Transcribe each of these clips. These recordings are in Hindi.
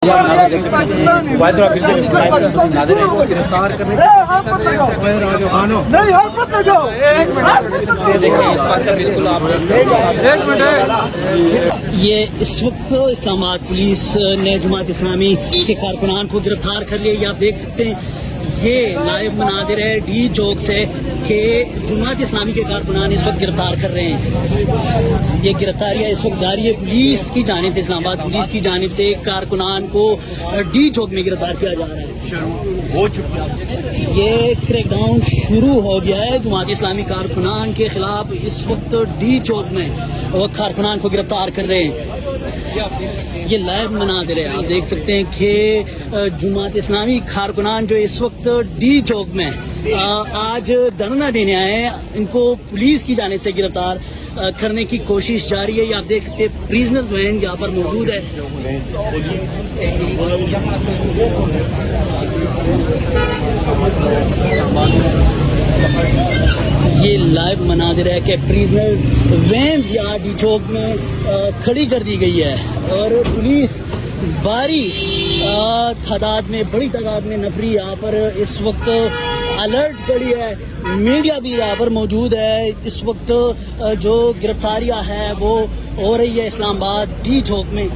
ये इस वक्त इस्लामाबाद पुलिस ने जमात इस्लामी के कारकुनान को गिरफ्तार कर लिया। ये आप देख सकते हैं, ये लाइव मनाजिर है डी चौक से कि जमात इस्लामी के कारकुनान इस वक्त गिरफ्तार कर रहे हैं। ये गिरफ्तारियाँ इस वक्त जारी है पुलिस की जानिब से, इस्लामाबाद पुलिस की जानिब से कारकुनान को डी चौक में गिरफ्तार किया जा रहा है। ये क्रैकडाउन शुरू हो गया है जमात इस्लामी कारकुनान के खिलाफ। इस वक्त डी चौक में वो कारकुनान को गिरफ्तार कर रहे हैं। ये लाइव मनाजिर है, आप देख सकते हैं कि जमात इस्लामी कारकुनान जो इस वक्त डी चौक में आज धरना देने आए हैं, इनको पुलिस की जानिब से गिरफ्तार करने की कोशिश जारी है। ये आप देख सकते हैं प्रिजनर्स वैन यहाँ पर मौजूद है। ये लाइव मनाजिर है कि प्रिजनर वैन यहाँ डी चौक में खड़ी कर दी गई है और पुलिस भारी तादाद में, बड़ी तादाद में नफरी यहाँ पर इस वक्त अलर्ट खड़ी है। मीडिया भी यहाँ पर मौजूद है। इस वक्त जो गिरफ्तारियां है वो हो रही है इस्लामाबाद डी चौक में।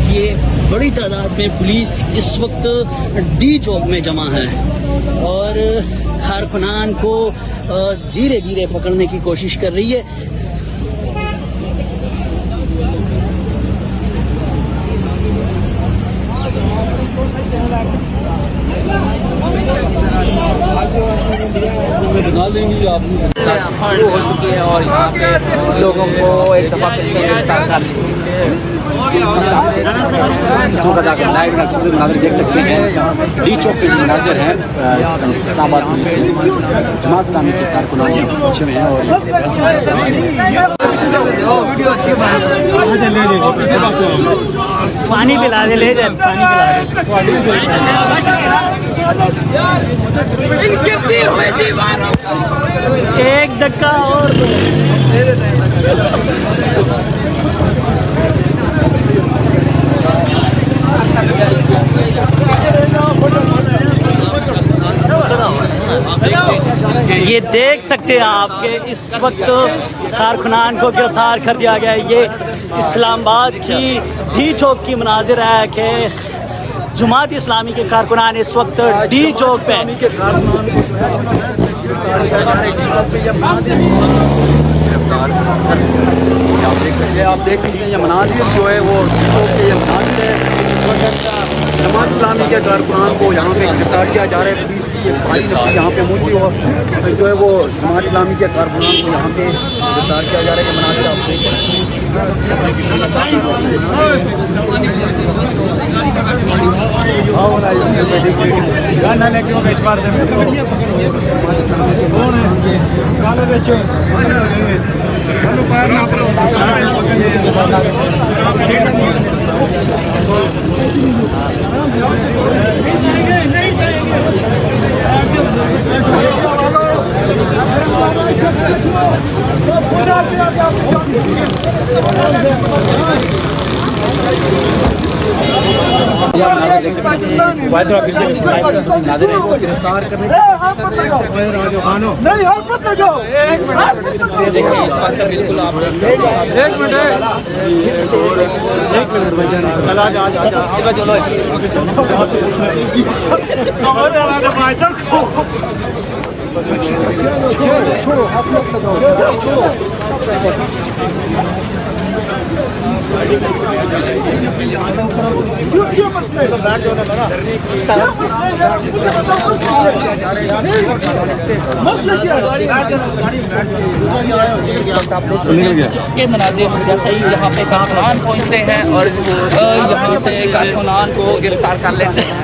ये बड़ी तादाद में पुलिस इस वक्त डी चौक में जमा है और कारकुनान को धीरे धीरे पकड़ने की कोशिश कर रही है। हो चुकी है और यहाँ पे लोगों को एक दफा फिर से गिरफ्तार कर लिया। इस वक्त आप लाइव नाज़र देख सकते हैं, डी चौक के नाज़र हैं इस्लामाबाद पुलिस से जमात इस्लामी के कारकुनान पहुंचे हुए हैं और पानी पिला दे, ले जाए पानी पिला दे। एक धक्का और ये देख सकते हैं आप कि इस वक्त कारकुनान को गिरफ्तार कर दिया गया है। ये इस्लामाबाद की डी चौक की मनाजिर है कि जमात इस्लामी के कारकुनान इस वक्त डी चौक पे आप देख लीजिए, ये मनाजिर जो है वो डी चौक के ये मनाजिर है। जमात इस्लामी के कारकुनान को यहाँ पे गिरफ्तार किया जा रहा है। भारी नफरी यहाँ पे पहुँची और जो है वो जमात इस्लामी के कारकुनान को यहाँ पे गिरफ्तार किया जा रहा है। ये मनाजिर आप देख गिरफ्तार करने बिल्कुल आप एक मिनट छोड़ो आप लोग क्यों मसले मसले क्या के मनाजिर जैसे ही यहाँ पे कारकुनान पहुँचते हैं और यहाँ से कारकुनान को गिरफ्तार कर लेते हैं।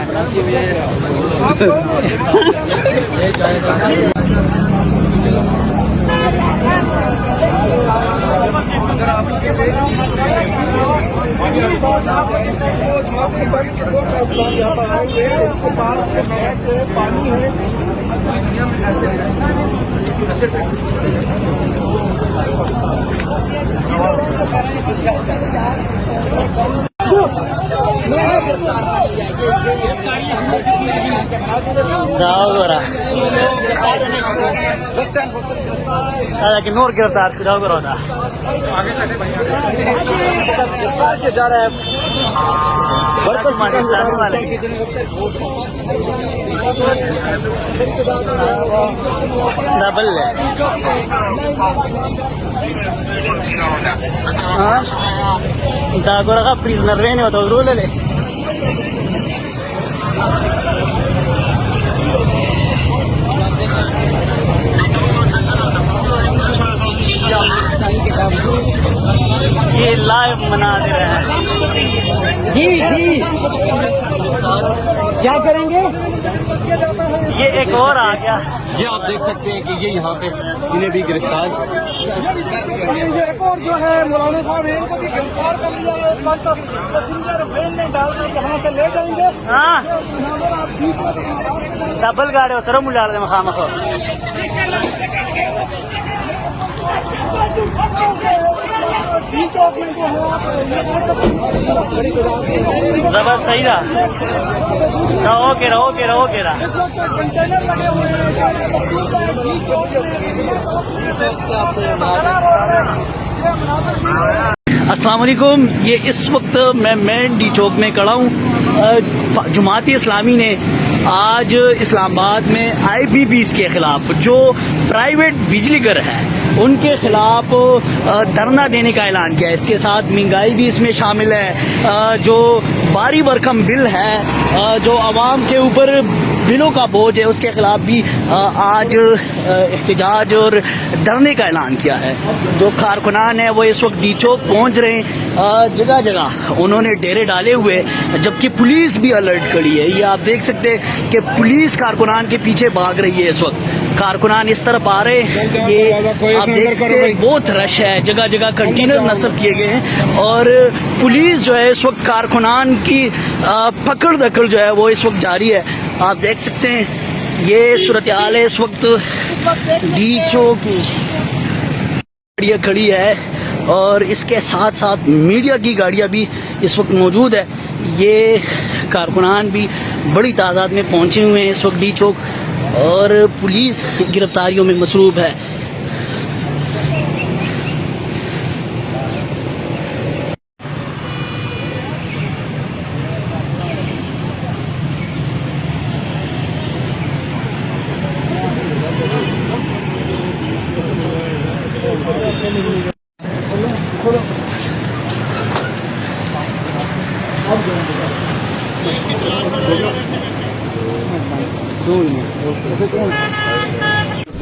अगर आप नूर गिरफ्तार से गिरफ्तार किया जा रहा है वाले डबल दागोरा प्रिजनर रहने होता रूल ले ये लाइव मना दे रहे हैं। जी जी क्या करेंगे? ये एक और आ गया। ये आप देख सकते हैं कि ये यहाँ पे इन्हें भी गिरफ्तार और जो है मौलाना साहब इनको भी गिरफ्तार कर लिया है। पैसेंजर ट्रेन में डालकर यहाँ से ले जाएंगे। हाँ डबल गाड़ी सर मुझे मखा मखो जबरदस्त सही रहा रहो के रहा अस्सलाम वालेकुम। ये इस वक्त मैं मेन डी चौक में खड़ा हूँ। जमाती इस्लामी ने आज इस्लामाबाद में IPPs के खिलाफ जो प्राइवेट बिजली घर है उनके खिलाफ धरना देने का ऐलान किया है। इसके साथ महंगाई भी इसमें शामिल है। जो भारी भरकम बिल है जो आवाम के ऊपर बिलों का बोझ है उसके खिलाफ भी आज एहतजाज और धरने का ऐलान किया है। जो कारकुनान है वो इस वक्त डी चौक पहुंच रहे हैं। जगह जगह उन्होंने डेरे डाले हुए जबकि पुलिस भी अलर्ट खड़ी है। ये आप देख सकते हैं कि पुलिस कारकुनान के पीछे भाग रही है। इस वक्त कारकुनान इस तरफ आ रहे हैं। ये आप देख सकते हैं बहुत रश है। जगह जगह कंटेनर नस्ब किए गए हैं और पुलिस जो है इस वक्त कारकुनान की पकड़ दकड़ जो है वो इस वक्त जारी है। आप देख सकते हैं ये सूरत हाल है। इस वक्त डी चौक गाड़ियाँ खड़ी है और इसके साथ साथ मीडिया की गाड़ियाँ भी इस वक्त मौजूद है। ये कारकुनान भी बड़ी तादाद में पहुंचे हुए हैं इस वक्त डी चौक और पुलिस गिरफ्तारियों में मसरूफ है।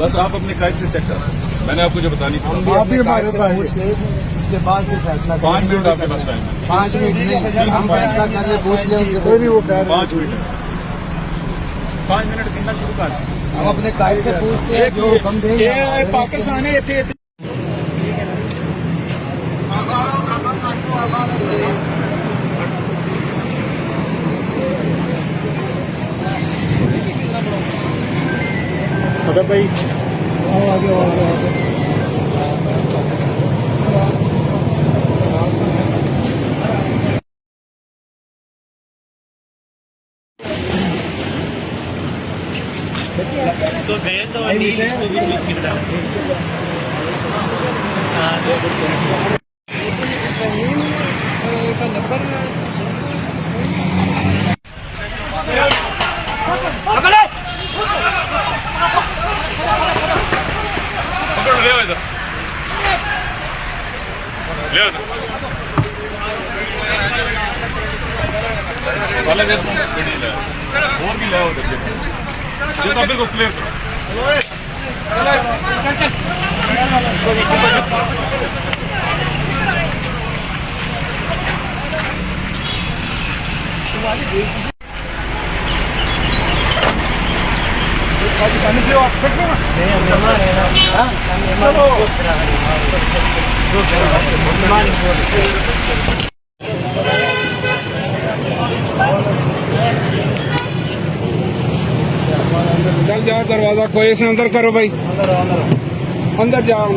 बस आप अपने कायद से चेक करें। मैंने आपको जो बतानी थी आप भी हमारे पास इसके बाद फिर फैसला 5 मिनट आपके पास टाइम है। 5 मिनट नहीं हम फैसला कर ले पूछ ले उनसे कोई भी वो कह 5 मिनट 5 मिनट गिनना शुरू कर। हम अपने कायद से पूछते हैं जो हम देंगे पाकिस्तान है इतने भाई आगे तो गए तो नील इसको भी गिर डाला। और भी लाओ ये तो बिल्कुल क्लियर चल जाओ दरवाजा कोई से अंदर करो भाई अंदर जाओ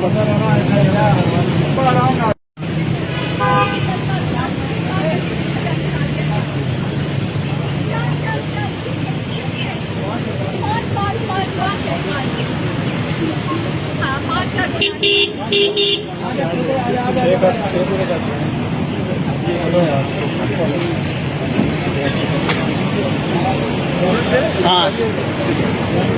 हाँ